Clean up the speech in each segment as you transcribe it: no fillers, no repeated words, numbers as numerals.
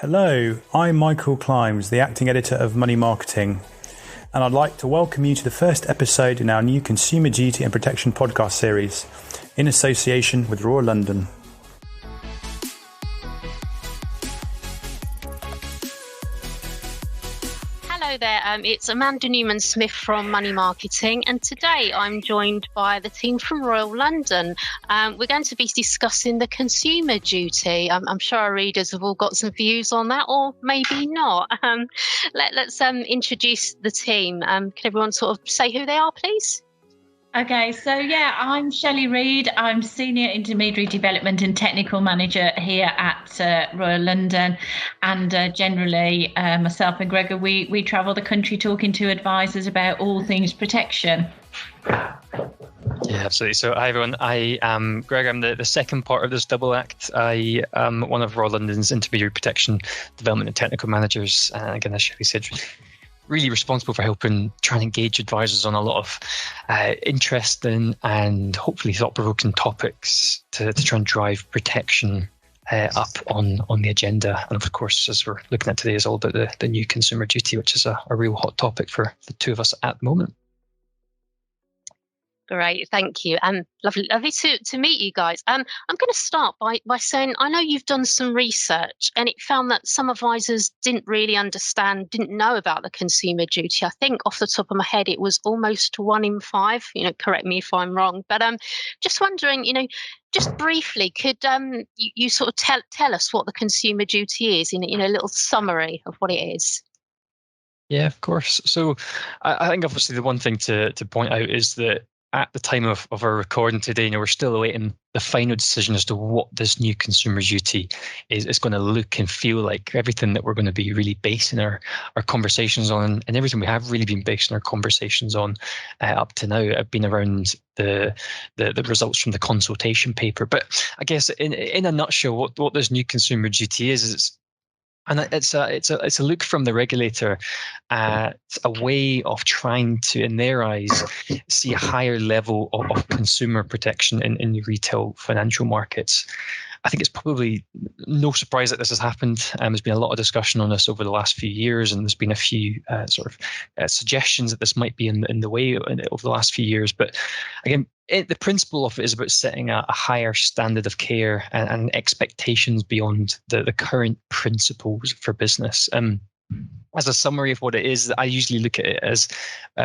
Hello, I'm Michael Climes, the acting editor of Money Marketing, and I'd like to welcome you to the first episode in our new Consumer Duty and Protection podcast series, in association with Royal London. Hello there, it's Amanda Newman Smith from Money Marketing, and today I'm joined by the team from Royal London. We're going to be discussing the consumer duty. I'm sure our readers have all got some views on that, or maybe not. Let's introduce the team. Can everyone sort of say who they are, please? Okay, so I'm Shelley Reid. I'm Senior Intermediary Development and Technical Manager here at Royal London. And generally, myself and Gregor, we travel the country talking to advisors about all things protection. Yeah, absolutely. So hi, everyone. I am Gregor. I'm the second part of this double act. I am one of Royal London's Intermediary Protection Development and Technical Managers. And again, as Shelley said, really responsible for helping try and engage advisors on a lot of interesting and hopefully thought-provoking topics to try and drive protection up on the agenda. And of course, as we're looking at today, is all about the new consumer duty, which is a real hot topic for the two of us at the moment. Great, thank you. Lovely to meet you guys. I'm going to start by saying I know you've done some research and it found that some advisors didn't really understand, didn't know about the consumer duty. I think off the top of my head, it was almost 1 in 5. Correct me if I'm wrong. But just wondering, just briefly, could you sort of tell us what the consumer duty is in a little summary of what it is? Yeah, of course. So I think obviously the one thing to point out is that at the time of our recording today, we're still awaiting the final decision as to what this new consumer duty is going to look and feel like. Everything that we're going to be really basing our conversations on, and everything we have really been basing our conversations on up to now have been around the results from the consultation paper. But I guess in a nutshell, what this new consumer duty is it's a look from the regulator at a way of trying to, in their eyes, see a higher level of consumer protection in the retail financial markets. I think it's probably no surprise that this has happened. There's been a lot of discussion on this over the last few years, and there's been a few suggestions that this might be in the way over the last few years. But again, the principle of it is about setting a higher standard of care and expectations beyond the current principles for business. As a summary of what it is, I usually look at it as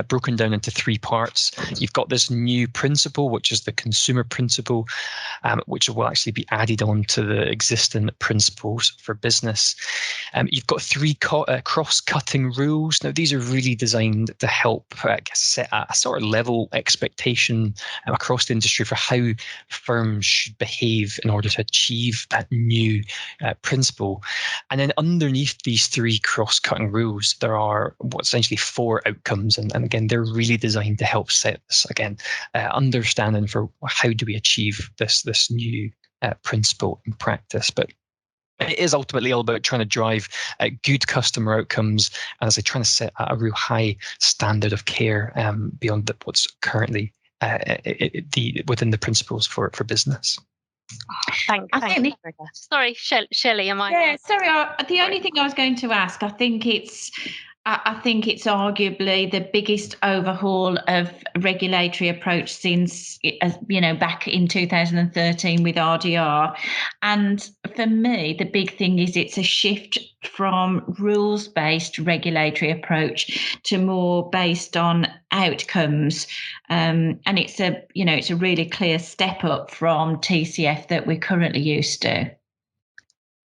broken down into 3 parts. You've got this new principle, which is the consumer principle, which will actually be added on to the existing principles for business. You've got 3 cross-cutting rules. Now, these are really designed to help set a sort of level expectation across the industry for how firms should behave in order to achieve that new principle. And then underneath these 3 cross-cutting rules, there are essentially 4 outcomes, and again, they're really designed to help set this understanding for how do we achieve this new principle in practice. But it is ultimately all about trying to drive good customer outcomes, and as I trying to set a real high standard of care beyond what's currently within the principles for business. Thank you. Sorry, Shelley, am I? Yeah, sorry. The only thing I was going to ask, I think it's arguably the biggest overhaul of regulatory approach since, back in 2013 with RDR. And for me, the big thing is it's a shift from rules-based regulatory approach to more based on outcomes. And it's a really clear step up from TCF that we're currently used to.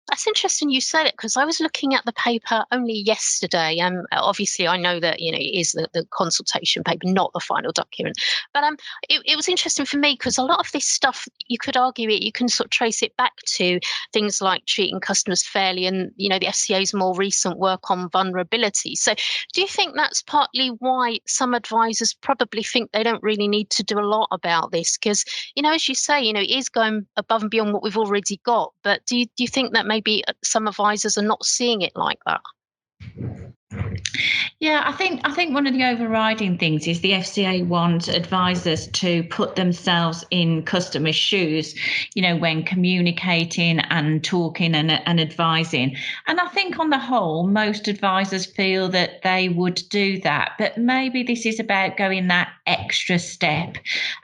That's interesting you said it, because I was looking at the paper only yesterday. Obviously, I know that it is the consultation paper, not the final document. But it was interesting for me because a lot of this stuff, you could argue it, you can sort of trace it back to things like treating customers fairly and the FCA'S more recent work on vulnerability. So do you think that's partly why some advisors probably think they don't really need to do a lot about this? Because, as you say, it is going above and beyond what we've already got. But do you think that maybe some advisors are not seeing it like that? Yeah, I think one of the overriding things is the FCA wants advisors to put themselves in customers' shoes, when communicating and talking and advising. And I think on the whole, most advisors feel that they would do that, but maybe this is about going that extra step.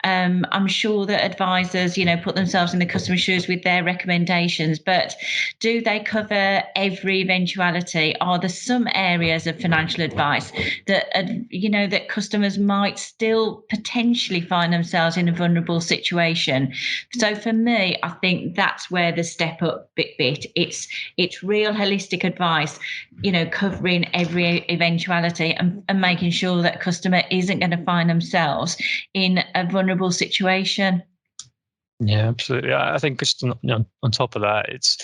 I'm sure that advisors, put themselves in the customer's shoes with their recommendations, but do they cover every eventuality? Are there some areas of financial advice that that customers might still potentially find themselves in a vulnerable situation? So for me, I think that's where the step up bit. It's real holistic advice, covering every eventuality and making sure that a customer isn't going to find themselves in a vulnerable situation. Yeah, absolutely. I think just on top of that, it's,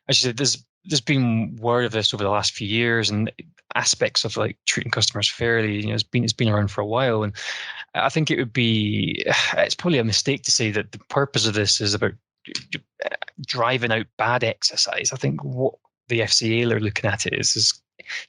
as you said, there's been word of this over the last few years, and aspects of like treating customers fairly, it's been around for a while. And I think it's probably a mistake to say that the purpose of this is about driving out bad exercise. I think what the FCA are looking at it is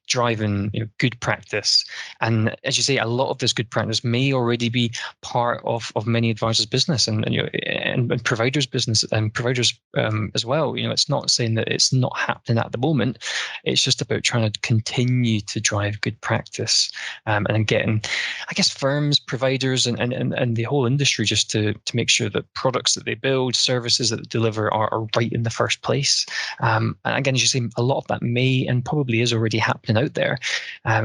driving good practice, and as you say, a lot of this good practice may already be part of many advisors' business and providers' business and providers as well. It's not saying that it's not happening at the moment. It's just about trying to continue to drive good practice, and getting, I guess, firms, providers, and the whole industry just to make sure that products that they build, services that they deliver are right in the first place. And again, as you say, a lot of that may and probably is already happening out there,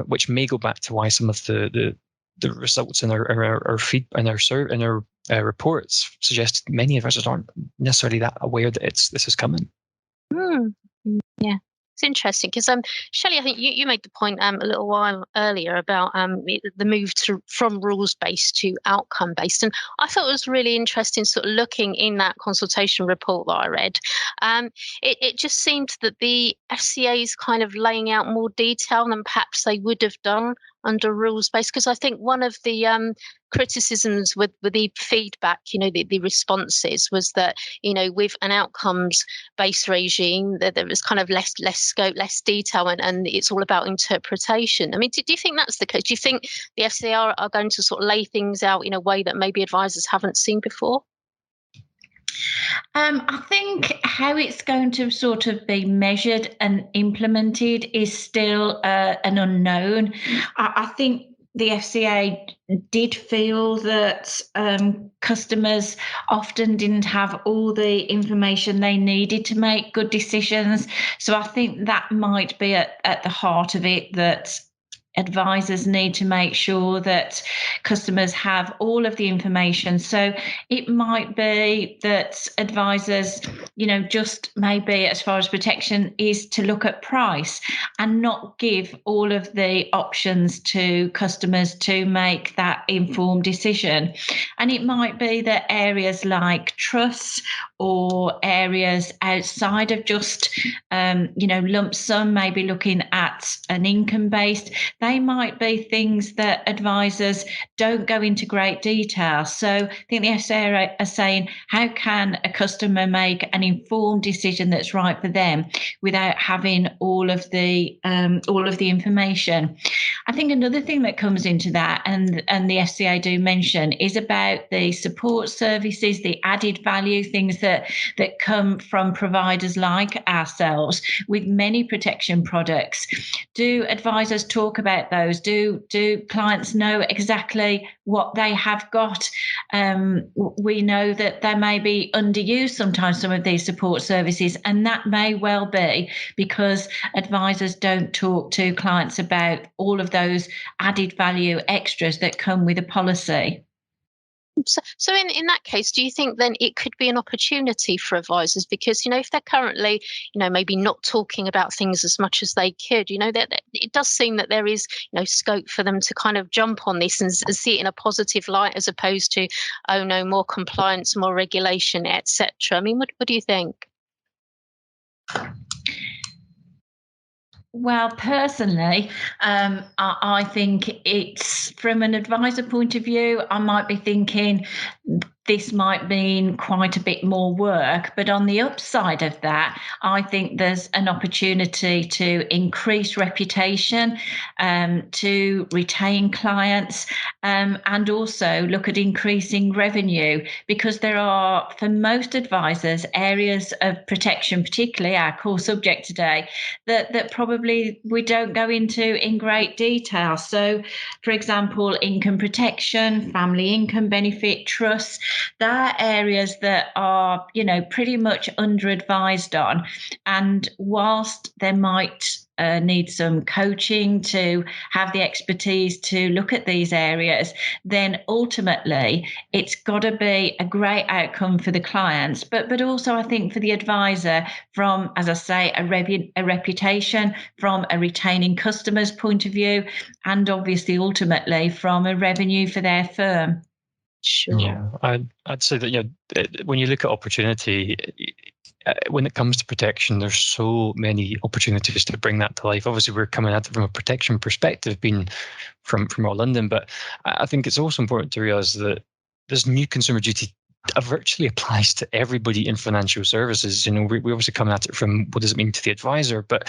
which may go back to why some of the results in our feed and our reports suggest many advisors aren't necessarily that aware that this is coming. Yeah. It's interesting because, Shelley, I think you made the point a little while earlier about the move from rules-based to outcome-based. And I thought it was really interesting sort of looking in that consultation report that I read. It just seemed that the FCA is kind of laying out more detail than perhaps they would have done under rules-based, because I think one of the criticisms with the feedback, the responses was that, with an outcomes-based regime, that there was kind of less scope, less detail, and it's all about interpretation. I mean, do you think that's the case? Do you think the FCA are going to sort of lay things out in a way that maybe advisors haven't seen before? I think how it's going to sort of be measured and implemented is still an unknown. I think the FCA did feel that customers often didn't have all the information they needed to make good decisions. So I think that might be at the heart of it, that advisors need to make sure that customers have all of the information. So it might be that advisors, just maybe as far as protection is to look at price and not give all of the options to customers to make that informed decision. And it might be that areas like trust or areas outside of just, lump sum, maybe looking at an income based, they might be things that advisors don't go into great detail. So I think the FCA are saying, how can a customer make an informed decision that's right for them without having all of the information? I think another thing that comes into that, and the FCA do mention, is about the support services, the added value, things that come from providers like ourselves with many protection products. Do advisors talk about those? Do clients know exactly what they have got? We know that they may be underused sometimes, some of these support services, and that may well be because advisors don't talk to clients about all of those added value extras that come with a policy. So in that case, do you think then it could be an opportunity for advisors? Because, if they're currently, maybe not talking about things as much as they could, that it does seem that there is, scope for them to kind of jump on this and see it in a positive light, as opposed to, oh no, more compliance, more regulation, etc. I mean, what do you think? Well, personally, I think it's, from an advisor point of view, I might be thinking this might mean quite a bit more work. But on the upside of that, I think there's an opportunity to increase reputation, to retain clients, and also look at increasing revenue, because there are, for most advisors, areas of protection, particularly our core subject today, that probably we don't go into in great detail. So, for example, income protection, family income benefit, trusts, there are areas that are, pretty much under-advised on. And whilst there might need some coaching to have the expertise to look at these areas, then ultimately it's got to be a great outcome for the clients, but also I think for the advisor, from, as I say, a reputation, from a retaining customers point of view, and obviously ultimately from a revenue for their firm. Sure. Yeah, I'd say that when you look at opportunity, when it comes to protection, there's so many opportunities to bring that to life. Obviously, we're coming at it from a protection perspective, being from Royal London, but I think it's also important to realise that this new consumer duty virtually applies to everybody in financial services. We obviously come at it from what does it mean to the advisor, but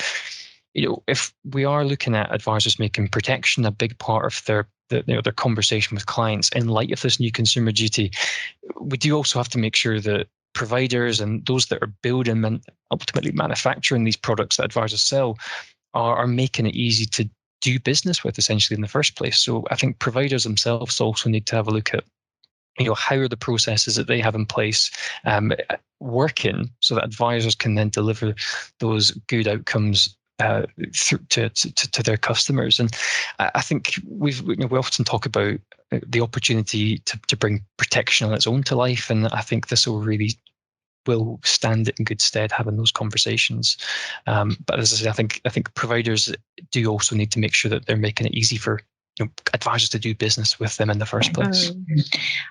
if we are looking at advisors making protection a big part of their conversation with clients in light of this new consumer duty, we do also have to make sure that providers and those that are building and ultimately manufacturing these products that advisors sell are making it easy to do business with, essentially, in the first place. So I think providers themselves also need to have a look at how are the processes that they have in place working, so that advisors can then deliver those good outcomes through to their customers. And I think we often talk about the opportunity to bring protection on its own to life, and I think this will stand it in good stead having those conversations. But as I say, I think providers do also need to make sure that they're making it easy for advisors to do business with them in the first place.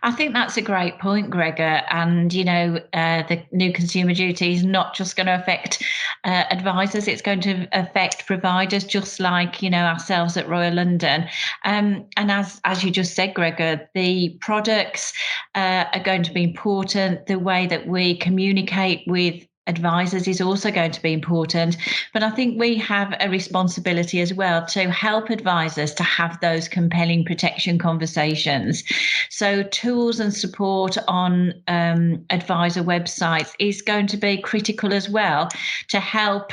I think that's a great point, Gregor. And, the new consumer duty is not just going to affect advisors, it's going to affect providers, just like, ourselves at Royal London. And as you just said, Gregor, the products are going to be important. The way that we communicate with advisors is also going to be important. But I think we have a responsibility as well to help advisors to have those compelling protection conversations. So tools and support on advisor websites is going to be critical as well, to help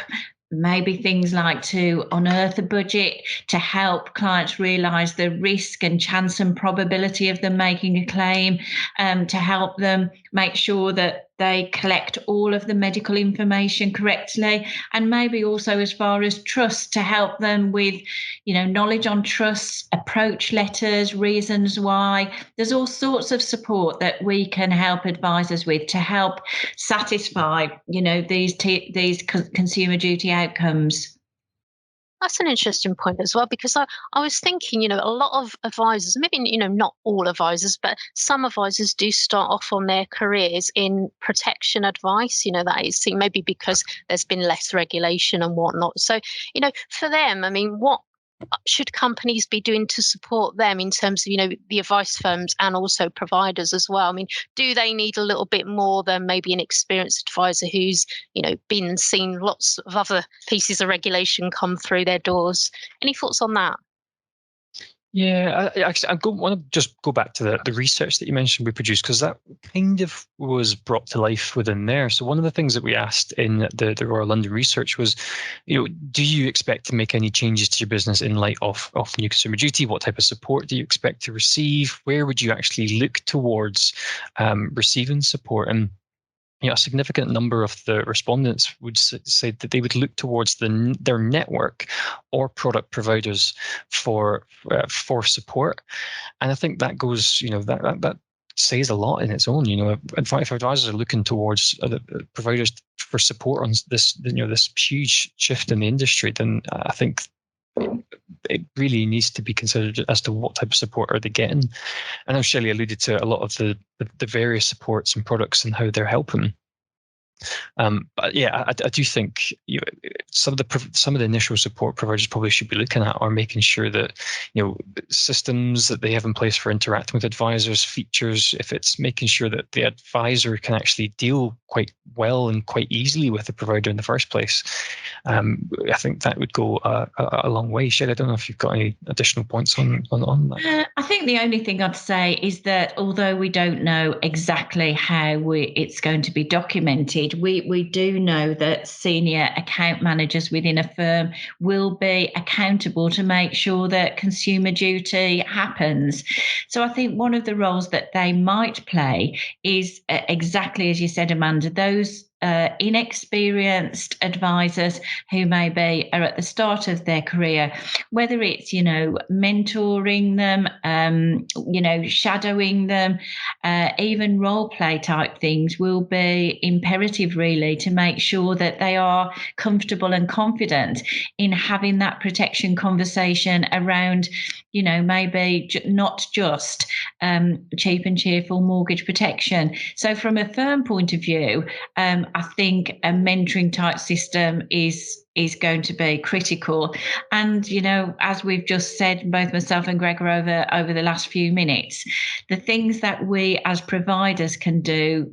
maybe things like to unearth a budget, to help clients realise the risk and chance and probability of them making a claim, to help them make sure that they collect all of the medical information correctly, and maybe also as far as trust, to help them with, knowledge on trusts, approach letters, reasons why. There's all sorts of support that we can help advisors with to help satisfy, these consumer duty outcomes. That's an interesting point as well, because I was thinking, a lot of advisors, maybe, not all advisors, but some advisors do start off on their careers in protection advice, that is maybe because there's been less regulation and whatnot. So, for them, what should companies be doing to support them in terms of, the advice firms and also providers as well? Do they need a little bit more than maybe an experienced advisor who's, been and seen lots of other pieces of regulation come through their doors? Any thoughts on that? Yeah, I want to just go back to the research that you mentioned we produced, because that kind of was brought to life within there. So one of the things that we asked in the Royal London research was, do you expect to make any changes to your business in light of the new consumer duty? What type of support do you expect to receive? Where would you actually look towards receiving support? And a significant number of the respondents would say that they would look towards their network or product providers for support. And I think that goes, that says a lot in its own. If advisors are looking towards providers for support on this huge shift in the industry, then I think it really needs to be considered as to what type of support are they getting. I know Shelley alluded to a lot of the various supports and products and how they're helping. But yeah, I do think some of the initial support providers probably should be looking at are making sure that systems that they have in place for interacting with advisors, features, if it's making sure that the advisor can actually deal quite well and quite easily with the provider in the first place. I think that would go a long way. Shelley, I don't know if you've got any additional points on that. I think the only thing I'd say is that although we don't know exactly how it's going to be documented, we do know that senior account managers within a firm will be accountable to make sure that consumer duty happens. So I think one of the roles that they might play is exactly as you said, Amanda, those inexperienced advisors who maybe are at the start of their career, whether it's mentoring them, shadowing them, even role play type things will be imperative really to make sure that they are comfortable and confident in having that protection conversation around maybe not just cheap and cheerful mortgage protection. So from a firm point of view, I think a mentoring type system is going to be critical. And, as we've just said, both myself and Gregor over the last few minutes, the things that we as providers can do,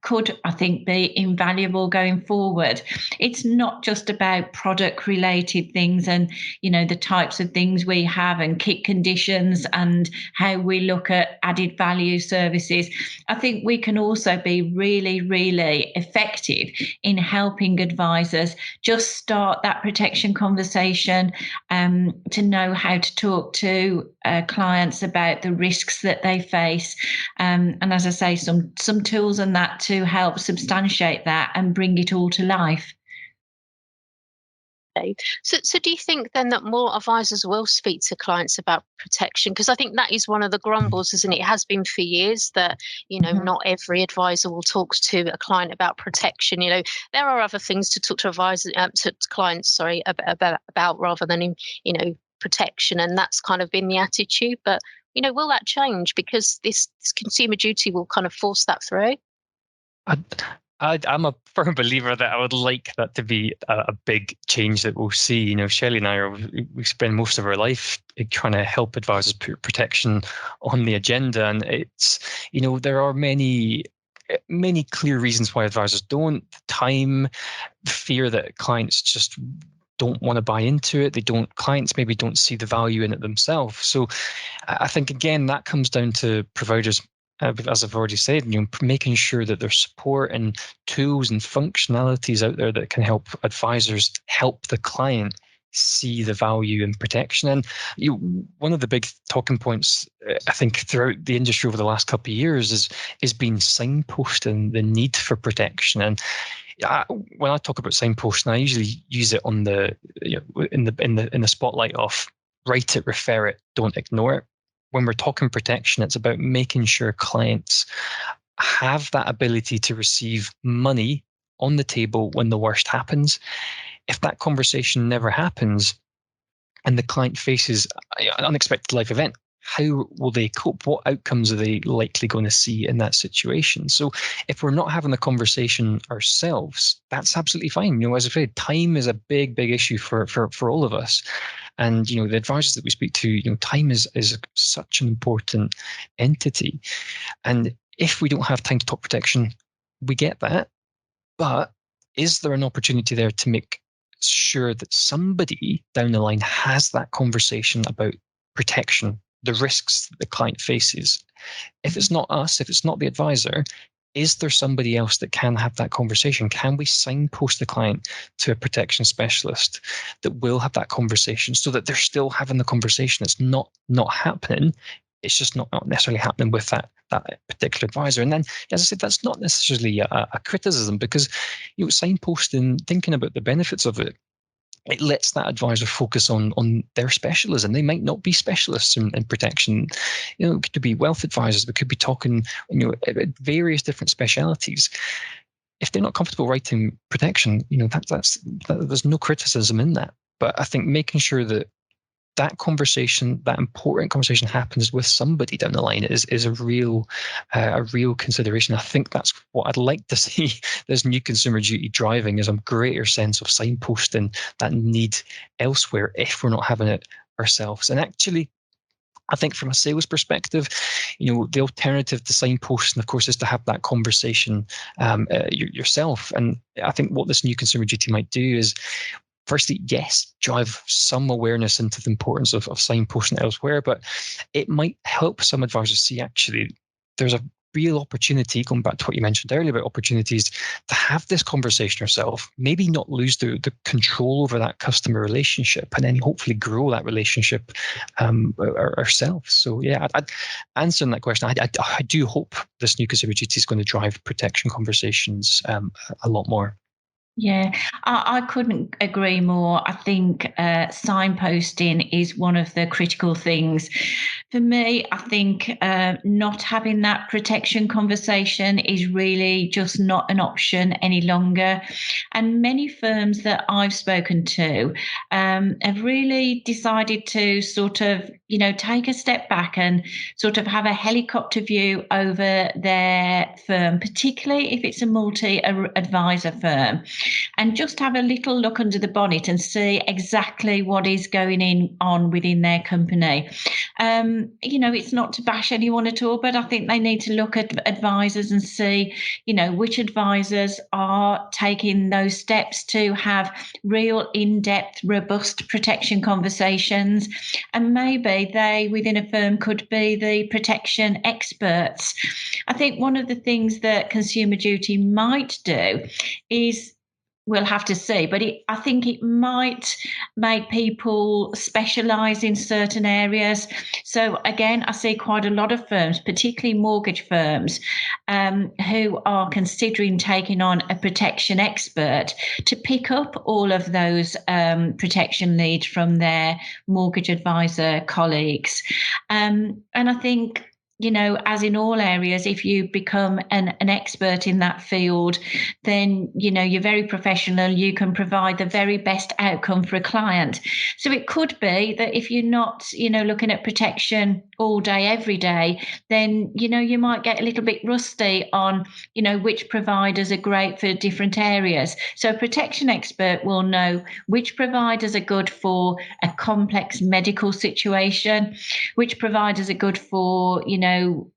could, I think, be invaluable going forward. It's not just about product related things and, the types of things we have and kit conditions and how we look at added value services. I think we can also be really, really effective in helping advisors just start that protection conversation, to know how to talk to clients about the risks that they face. And as I say, some tools and that to help substantiate that and bring it all to life. So do you think then that more advisors will speak to clients about protection? Because I think that is one of the grumbles, isn't it? It has been for years that, not every advisor will talk to a client about protection. There are other things to talk to to clients, about rather than, protection. And that's kind of been the attitude. But, will that change? Because this consumer duty will kind of force that through. I'm a firm believer that I would like that to be a big change that we'll see. Shelley and I we spend most of our life trying to help advisors put protection on the agenda, and it's there are many clear reasons why advisors don't. Time, the fear that clients just don't want to buy into it. Clients maybe don't see the value in it themselves. So I think again that comes down to providers. As I've already said, making sure that there's support and tools and functionalities out there that can help advisors help the client see the value in protection. And one of the big talking points, I think, throughout the industry over the last couple of years is being signposting the need for protection. And when I talk about signposting, I usually use it on in the spotlight of write it, refer it, don't ignore it. When we're talking protection, it's about making sure clients have that ability to receive money on the table when the worst happens. If that conversation never happens and the client faces an unexpected life event, how will they cope? What outcomes are they likely going to see in that situation? So if we're not having the conversation ourselves, that's absolutely fine. As I said, time is a big, big issue for all of us. And, the advisors that we speak to, time is such an important entity. And if we don't have time to talk protection, we get that. But is there an opportunity there to make sure that somebody down the line has that conversation about protection, the risks that the client faces? If it's not us, if it's not the advisor, is there somebody else that can have that conversation? Can we signpost the client to a protection specialist that will have that conversation so that they're still having the conversation? It's not happening. It's just not necessarily happening with that particular advisor. And then, as I said, that's not necessarily a criticism, because signposting, thinking about the benefits of it, it lets that advisor focus on their specialism. They might not be specialists in protection. It could be wealth advisors. We could be talking, various different specialities. If they're not comfortable writing protection, that's there's no criticism in that. But I think making sure that that conversation, that important conversation, happens with somebody down the line is a real consideration. I think that's what I'd like to see this new consumer duty driving, is a greater sense of signposting that need elsewhere if we're not having it ourselves. And actually, I think from a sales perspective, the alternative to signposting, of course, is to have that conversation yourself. And I think what this new consumer duty might do is, firstly, yes, drive some awareness into the importance of signposting elsewhere, but it might help some advisors see actually there's a real opportunity, going back to what you mentioned earlier about opportunities, to have this conversation yourself, maybe not lose the control over that customer relationship, and then hopefully grow that relationship ourselves. So yeah, answering that question, I do hope this new consumer duty is going to drive protection conversations a lot more. Yeah, I couldn't agree more. I think signposting is one of the critical things. For me, I think not having that protection conversation is really just not an option any longer. And many firms that I've spoken to have really decided to sort of, take a step back and sort of have a helicopter view over their firm, particularly if it's a multi-advisor firm, and just have a little look under the bonnet and see exactly what is going on within their company. It's not to bash anyone at all, but I think they need to look at advisors and see, which advisors are taking those steps to have real in-depth, robust protection conversations. And maybe they within a firm could be the protection experts. I think one of the things that Consumer Duty might do is, we'll have to see, but I think it might make people specialise in certain areas. So again, I see quite a lot of firms, particularly mortgage firms, who are considering taking on a protection expert to pick up all of those protection needs from their mortgage advisor colleagues. And I think, as in all areas, if you become an expert in that field, then, you're very professional. You can provide the very best outcome for a client. So it could be that if you're not, looking at protection all day, every day, then, you might get a little bit rusty on, which providers are great for different areas. So a protection expert will know which providers are good for a complex medical situation, which providers are good for,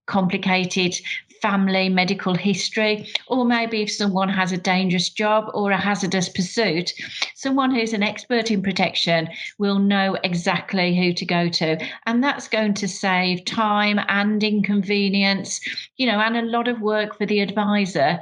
complicated family medical history, or maybe if someone has a dangerous job or a hazardous pursuit, someone who's an expert in protection will know exactly who to go to. And that's going to save time and inconvenience, and a lot of work for the advisor,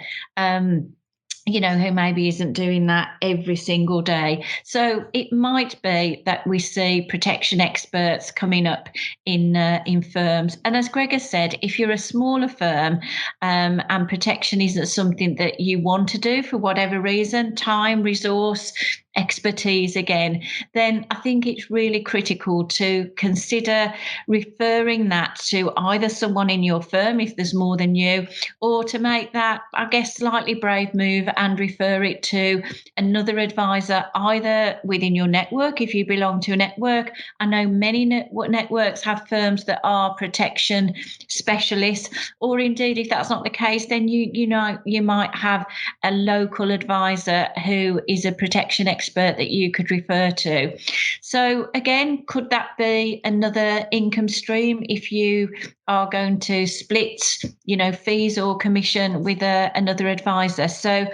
who maybe isn't doing that every single day. So it might be that we see protection experts coming up in firms. And as Gregor said, if you're a smaller firm and protection isn't something that you want to do for whatever reason, time, resource, expertise again, then I think it's really critical to consider referring that to either someone in your firm if there's more than you, or to make that, I guess, slightly brave move and refer it to another advisor, either within your network if you belong to a network. I know many networks have firms that are protection specialists, or indeed if that's not the case, then you might have a local advisor who is a protection expert that you could refer to. So again, could that be another income stream if you are going to split, fees or commission with another advisor? So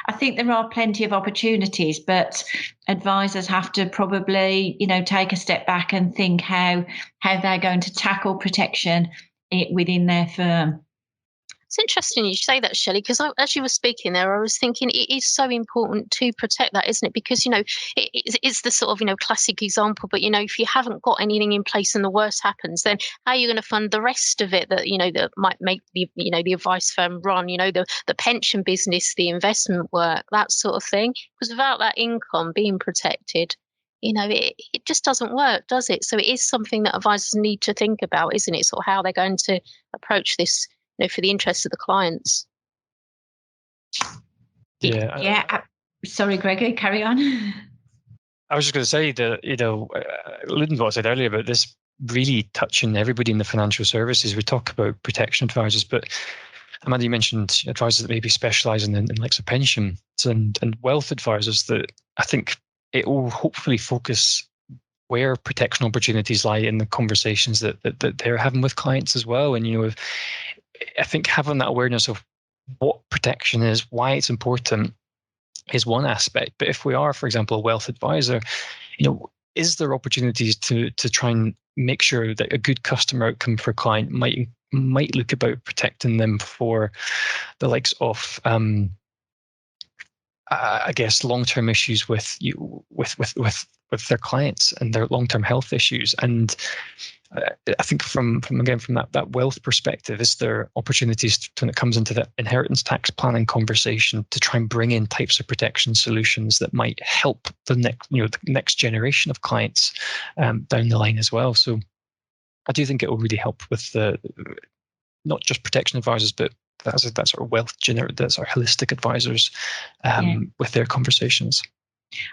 I think there are plenty of opportunities, but advisors have to probably, take a step back and think how they're going to tackle protection within their firm. It's interesting you say that, Shelley, because as you were speaking there, I was thinking it is so important to protect that, isn't it? Because, it's the sort of, classic example, but, if you haven't got anything in place and the worst happens, then how are you going to fund the rest of it that, that might make the, the advice firm run, the pension business, the investment work, that sort of thing? Because without that income being protected, it just doesn't work, does it? So it is something that advisors need to think about, isn't it? Sort of how they're going to approach this, for the interests of the clients. Yeah. Sorry, Gregor, carry on. I was just going to say that, alluding to what I said earlier about this really touching everybody in the financial services. We talk about protection advisors, but Amanda, you mentioned advisors that maybe specialise in likes of pensions and wealth advisors. That I think it will hopefully focus where protection opportunities lie in the conversations that they're having with clients as well. And I think having that awareness of what protection is, why it's important, is one aspect. But if we are, for example, a wealth advisor, is there opportunities to try and make sure that a good customer outcome for a client might look about protecting them for the likes of I guess long-term issues with their clients and their long-term health issues. And I think from that wealth perspective, is there opportunities when it comes into the inheritance tax planning conversation to try and bring in types of protection solutions that might help the next generation of clients down the line as well. So I do think it will really help with the not just protection advisors, but that's our wealth that's our holistic advisors with their conversations.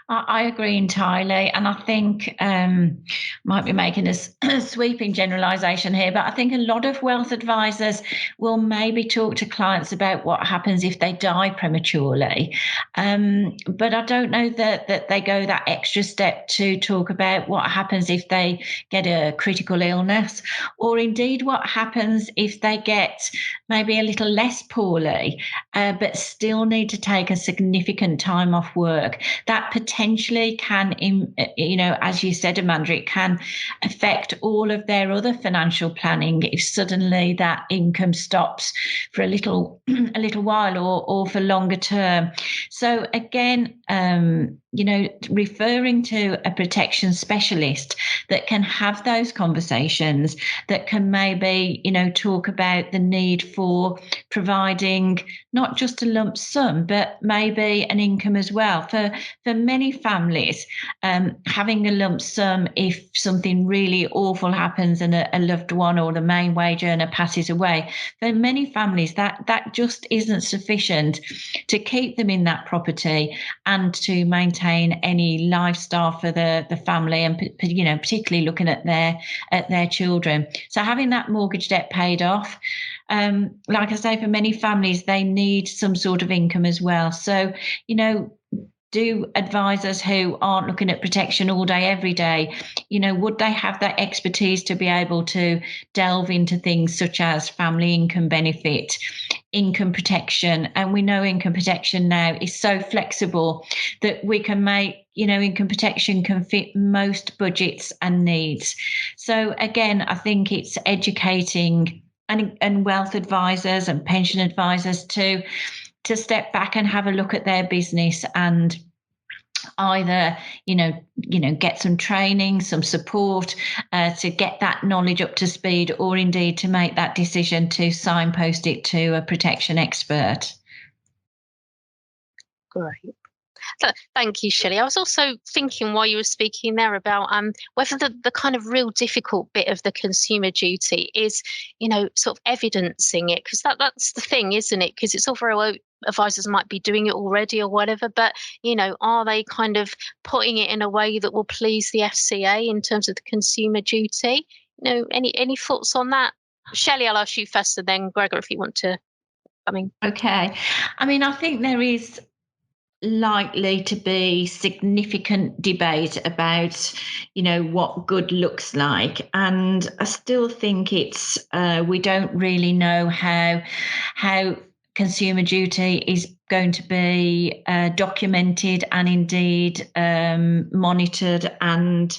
I agree entirely, and I think might be making a sweeping generalisation here, but I think a lot of wealth advisors will maybe talk to clients about what happens if they die prematurely, but I don't know that they go that extra step to talk about what happens if they get a critical illness, or indeed what happens if they get maybe a little less poorly, but still need to take a significant time off work. That potentially can, as you said, Amanda, it can affect all of their other financial planning if suddenly that income stops for a little while or for longer term. So again, referring to a protection specialist that can have those conversations, that can maybe, talk about the need for providing not just a lump sum, but maybe an income as well. For many families, having a lump sum if something really awful happens and a loved one or the main wage earner passes away, for many families that just isn't sufficient to keep them in that property and to maintain any lifestyle for the family, and particularly looking at their children. So having that mortgage debt paid off, like I say, for many families, they need some sort of income as well. So, do advisors who aren't looking at protection all day, every day, would they have that expertise to be able to delve into things such as family income benefit, income protection? And we know income protection now is so flexible that we can make, income protection can fit most budgets and needs. So again, I think it's educating and wealth advisors and pension advisors to step back and have a look at their business and either get some training, some support to get that knowledge up to speed, or indeed to make that decision to signpost it to a protection expert. Great. So, thank you, Shelley. I was also thinking while you were speaking there about whether the kind of real difficult bit of the consumer duty is, sort of evidencing it, because that's the thing, isn't it? Because it's all very well advisors might be doing it already or whatever, but are they kind of putting it in a way that will please the FCA in terms of the consumer duty? Any thoughts on that? Shelley, I'll ask you first, and then Gregor, if you want to. Okay. I think there is likely to be significant debate about what good looks like, and I still think it's we don't really know how consumer duty is going to be documented and indeed monitored, and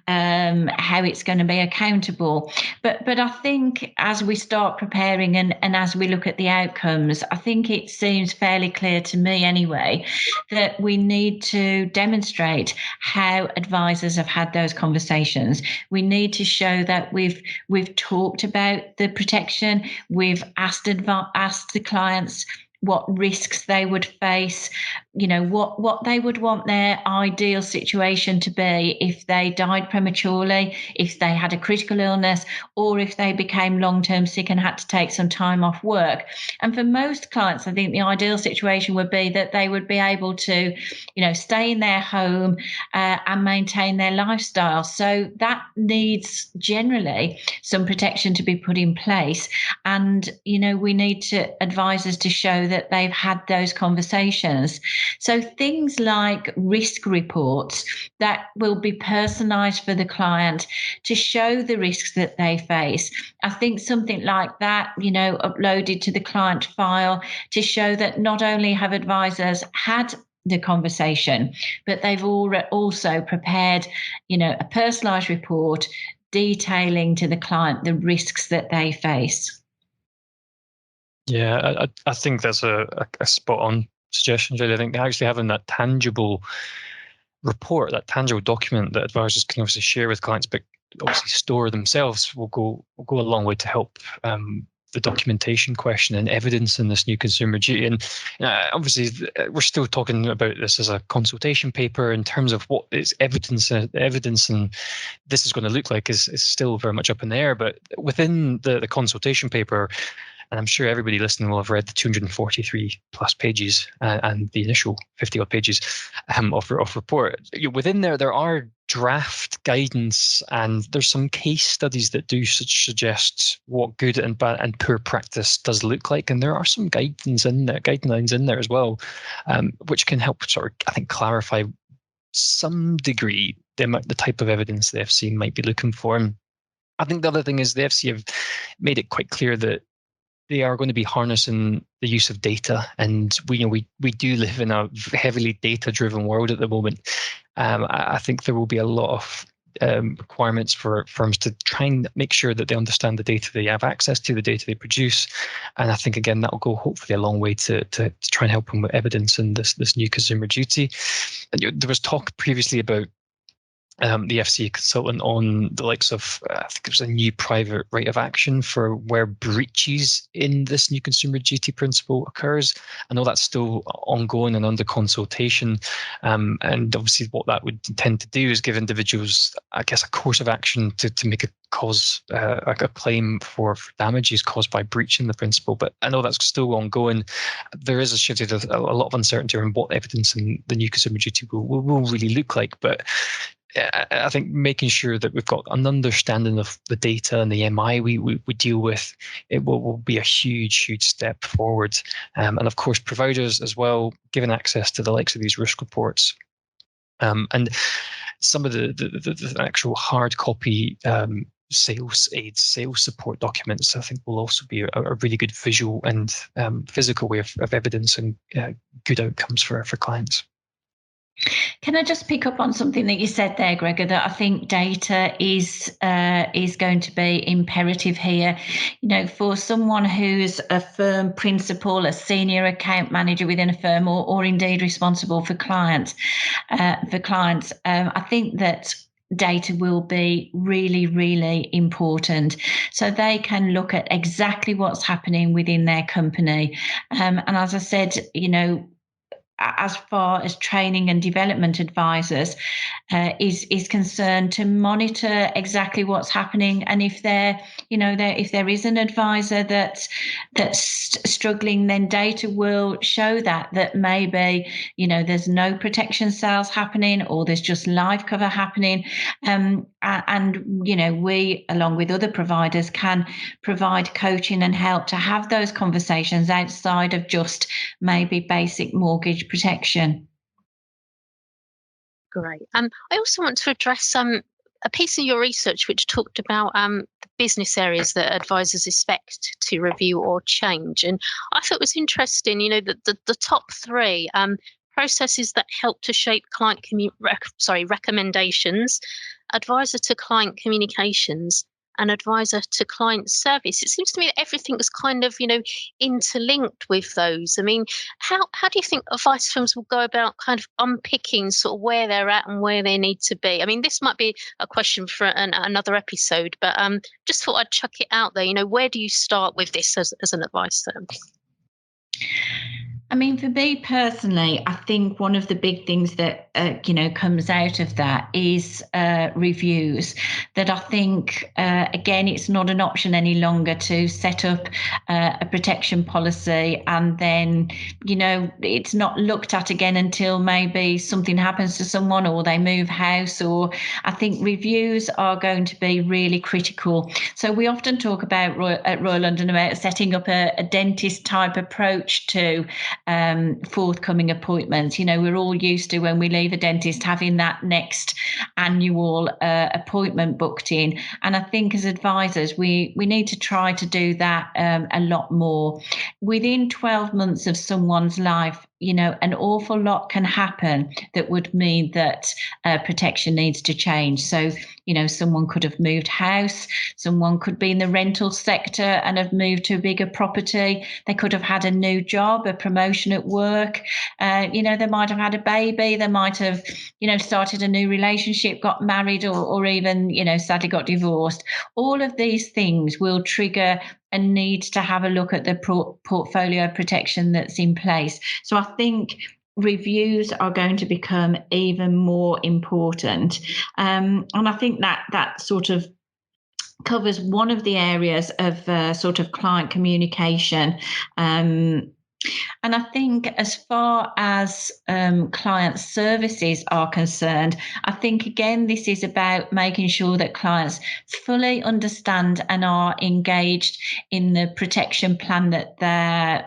how it's going to be accountable. But I think as we start preparing and as we look at the outcomes, I think it seems fairly clear to me anyway that we need to demonstrate how advisors have had those conversations. We need to show that we've talked about the protection, we've asked the clients what risks they would face, what they would want their ideal situation to be if they died prematurely, if they had a critical illness, or if they became long-term sick and had to take some time off work. And for most clients, I think the ideal situation would be that they would be able to, stay in their home and maintain their lifestyle. So that needs generally some protection to be put in place. And, we need advisors to show that they've had those conversations. So things like risk reports that will be personalised for the client to show the risks that they face. I think something like that, uploaded to the client file to show that not only have advisors had the conversation, but they've also prepared, a personalised report detailing to the client the risks that they face. Yeah, I think that's a spot on suggestion, really. I think actually having that tangible report, that tangible document that advisors can obviously share with clients, but obviously store themselves, will go a long way to help the documentation question and evidence in this new consumer duty. And obviously, we're still talking about this as a consultation paper in terms of what is evidence and this is going to look like is still very much up in the air. But within the consultation paper, and I'm sure everybody listening will have read the 243 plus pages and the initial 50 odd pages of report. Within there are draft guidance, and there's some case studies that do suggest what good and bad and poor practice does look like. And there are some guidelines in there as well, which can help sort of, I think, clarify some degree the type of evidence the FCA might be looking for. And I think the other thing is the FCA have made it quite clear that they are going to be harnessing the use of data, and we do live in a heavily data-driven world at the moment. I think there will be a lot of requirements for firms to try and make sure that they understand the data they have access to, the data they produce, and I think again that will go hopefully a long way to try and help them with evidence in this new consumer duty. And there was talk previously about the FCA consultant on the likes of, I think it was a new private right of action for where breaches in this new consumer duty principle occurs. I know that's still ongoing and under consultation. And obviously what that would intend to do is give individuals, I guess, a course of action to make a claim for damages caused by breaching the principle. But I know that's still ongoing. There is a lot of uncertainty around what evidence in the new consumer duty will really look like. But I think making sure that we've got an understanding of the data and the MI we deal with, it will be a huge step forward. And of course, providers as well, given access to the likes of these risk reports. And some of the actual hard copy sales aids, sales support documents, I think will also be a really good visual and physical way of evidence and good outcomes for clients. Can I just pick up on something that you said there, Gregor, that I think data is going to be imperative here. For someone who's a firm principal, a senior account manager within a firm, or indeed responsible for clients, I think that data will be really, really important. So they can look at exactly what's happening within their company. And as I said, as far as training and development advisors is concerned, to monitor exactly what's happening, and if there is an advisor that's struggling, then data will show that maybe there's no protection sales happening, or there's just live cover happening, and we, along with other providers, can provide coaching and help to have those conversations outside of just maybe basic mortgage protection. Great. I also want to address a piece of your research which talked about the business areas that advisors expect to review or change. And I thought it was interesting, the top three processes that help to shape client recommendations, advisor to client communications, and advisor to client service. It seems to me that everything was kind of, interlinked with those. I mean, how do you think advice firms will go about kind of unpicking sort of where they're at and where they need to be? I mean, this might be a question for another episode, but just thought I'd chuck it out there. Where do you start with this as an advice firm? I mean, for me personally, I think one of the big things that comes out of that is reviews. That I think again, it's not an option any longer to set up a protection policy and then it's not looked at again until maybe something happens to someone or they move house. Or I think reviews are going to be really critical. So we often talk about at Royal London about setting up a dentist type approach to forthcoming appointments. We're all used to, when we leave a dentist, having that next annual appointment booked in. And I think as advisors, we need to try to do that a lot more. Within 12 months of someone's life, an awful lot can happen that would mean that protection needs to change. So, someone could have moved house, someone could be in the rental sector and have moved to a bigger property. They could have had a new job, a promotion at work. They might have had a baby. They might have, started a new relationship, got married, or even, sadly got divorced. All of these things will trigger a need to have a look at the portfolio protection that's in place. So I think reviews are going to become even more important. And I think that sort of covers one of the areas of sort of client communication. And I think as far as client services are concerned, I think, again, this is about making sure that clients fully understand and are engaged in the protection plan that they're,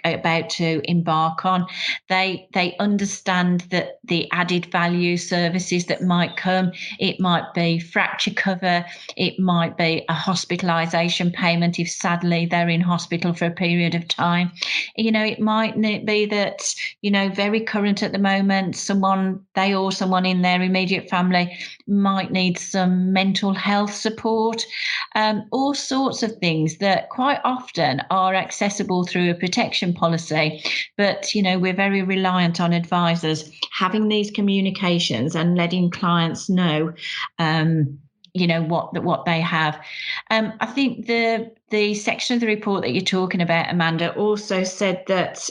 about to embark on. They understand that the added value services that might come, it might be fracture cover, it might be a hospitalisation payment if sadly they're in hospital for a period of time. It might be that, very current at the moment, someone in their immediate family might need some mental health support, all sorts of things that quite often are accessible through a protection policy. But, we're very reliant on advisors having these communications and letting clients know what they have. I think the section of the report that you're talking about, Amanda, also said that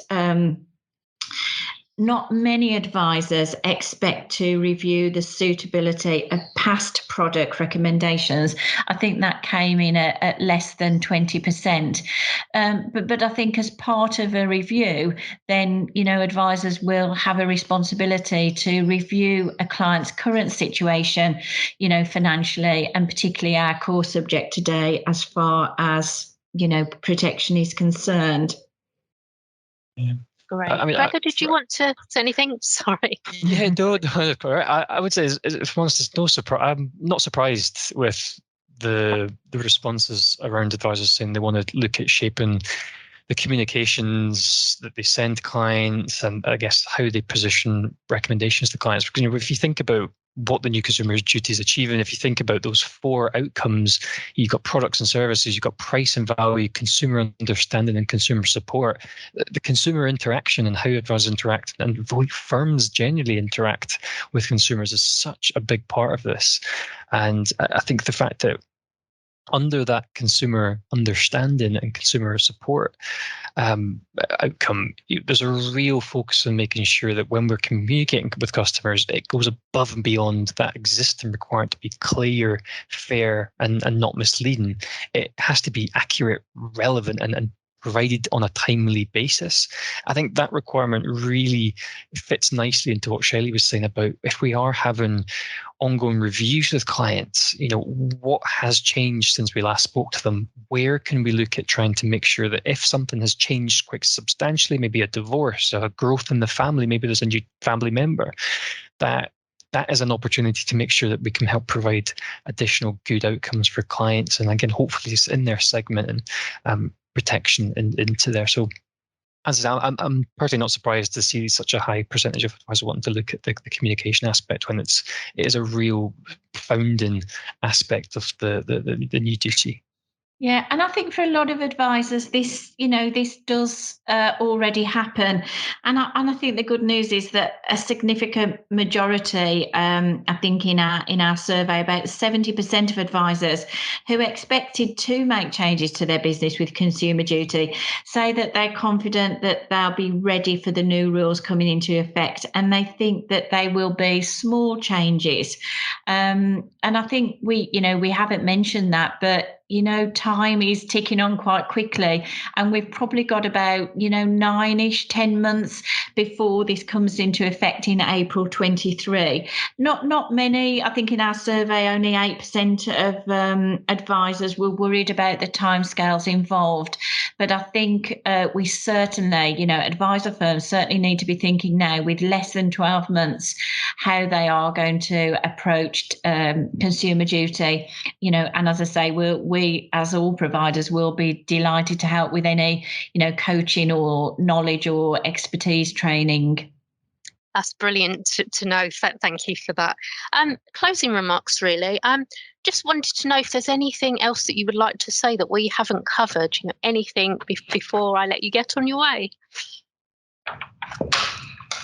not many advisors expect to review the suitability of past product recommendations. I think that came in at less than 20%. But I think as part of a review, then, advisors will have a responsibility to review a client's current situation, financially, and particularly our core subject today as far as, protection is concerned. Yeah. Great. Gregor, did you want to say anything? Sorry. Yeah, no, I would say, if I'm honest, it's no surprise. I'm not surprised with the responses around advisors saying they want to look at shaping the communications that they send clients, and I guess how they position recommendations to clients. Because if you think about what the new consumer duty is achieving, if you think about those 4 outcomes, you've got products and services, you've got price and value, consumer understanding, and consumer support. The consumer interaction and how advisors interact and firms genuinely interact with consumers is such a big part of this. And I think the fact that under that consumer understanding and consumer support outcome, there's a real focus on making sure that when we're communicating with customers, it goes above and beyond that existing requirement to be clear, fair, and not misleading. It has to be accurate, relevant, and provided on a timely basis. I think that requirement really fits nicely into what Shelley was saying about if we are having ongoing reviews with clients, what has changed since we last spoke to them? Where can we look at trying to make sure that if something has changed quite substantially, maybe a divorce, a growth in the family, maybe there's a new family member, that is an opportunity to make sure that we can help provide additional good outcomes for clients. And again, hopefully it's in their segment and protection into there. So as I say, I'm personally not surprised to see such a high percentage of advisors wanting to look at the communication aspect when it is a real founding aspect of the new duty. Yeah, and I think for a lot of advisors, this does already happen, and I think the good news is that a significant majority, I think in our survey, about 70% of advisors who expected to make changes to their business with Consumer Duty say that they're confident that they'll be ready for the new rules coming into effect, and they think that they will be small changes. And I think we haven't mentioned that, but time is ticking on quite quickly, and we've probably got about 9-ish, 10 months before this comes into effect in April 23. Not many. I think in our survey, only 8% of advisors were worried about the timescales involved. But I think we certainly, advisor firms certainly need to be thinking now, with less than 12 months, how they are going to approach Consumer Duty. And as I say, we as all providers will be delighted to help with any coaching or knowledge or expertise training. That's brilliant to know. Thank you for that. Closing remarks, really. Just wanted to know if there's anything else that you would like to say that we haven't covered. Anything before I let you get on your way.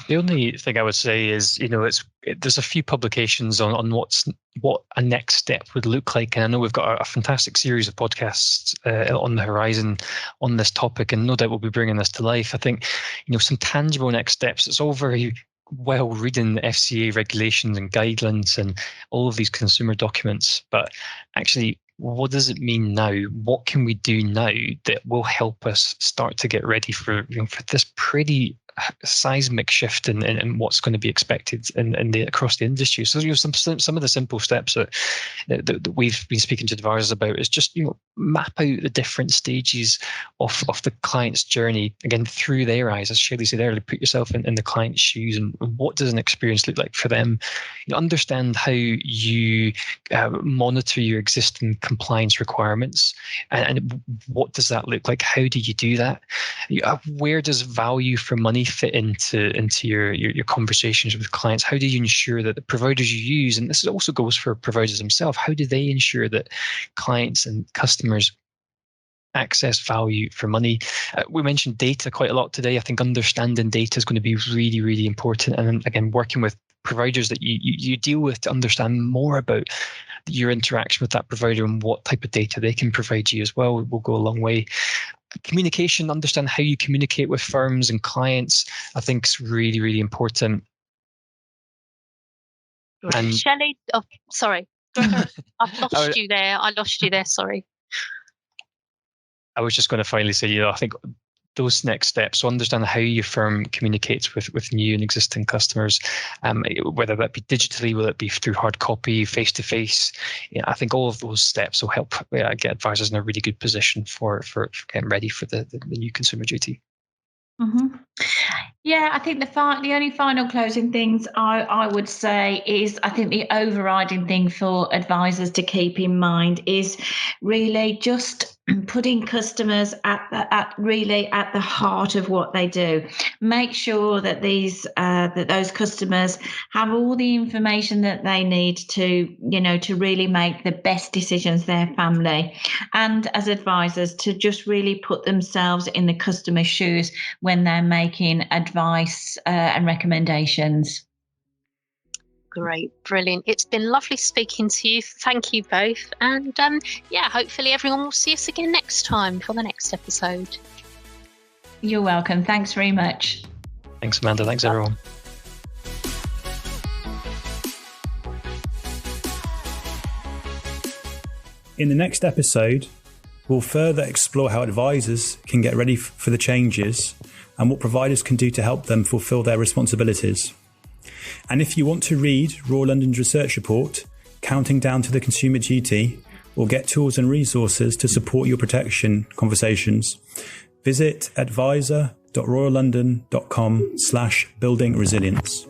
The only thing I would say is, there's a few publications on what a next step would look like, and I know we've got a fantastic series of podcasts on the horizon on this topic, and no doubt we'll be bringing this to life. I think, some tangible next steps. It's all very well reading the FCA regulations and guidelines and all of these consumer documents, but actually, what does it mean now? What can we do now that will help us start to get ready for this pretty seismic shift in what's going to be expected across the industry? So some of the simple steps that we've been speaking to advisors about is just map out the different stages of the client's journey, again through their eyes. As Shelley said earlier, put yourself in the client's shoes, and what does an experience look like for them? Understand how you monitor your existing compliance requirements, and what does that look like? How do you do that? Where does value for money fit into your conversations with clients? How do you ensure that the providers you use, and this also goes for providers themselves, how do they ensure that clients and customers access value for money? We mentioned data quite a lot today. I think understanding data is going to be really, really important. And again, working with providers that you deal with to understand more about your interaction with that provider and what type of data they can provide you as well will go a long way. Communication, understand how you communicate with firms and clients, I think is really, really important. And Shelley, oh, sorry. I've lost you there. I lost you there, sorry. I was just going to finally say, I think those next steps, so understand how your firm communicates with new and existing customers, whether that be digitally, whether it be through hard copy, face-to-face. I think all of those steps will help get advisors in a really good position for getting ready for the new Consumer Duty. Mm-hmm. Yeah, I think the only final closing things I would say is, I think the overriding thing for advisors to keep in mind is really just putting customers at the heart of what they do. Make sure that those customers have all the information that they need to really make the best decisions their family, and as advisors to just really put themselves in the customer's shoes when they're making advice and recommendations. Great, brilliant. It's been lovely speaking to you. Thank you both. And hopefully everyone will see us again next time for the next episode. You're welcome. Thanks very much. Thanks, Amanda. Thanks, everyone. In the next episode, we'll further explore how advisors can get ready for the changes and what providers can do to help them fulfill their responsibilities. And if you want to read Royal London's research report, Counting Down to the Consumer Duty, or get tools and resources to support your protection conversations, visit advisor.royallondon.com/building resilience.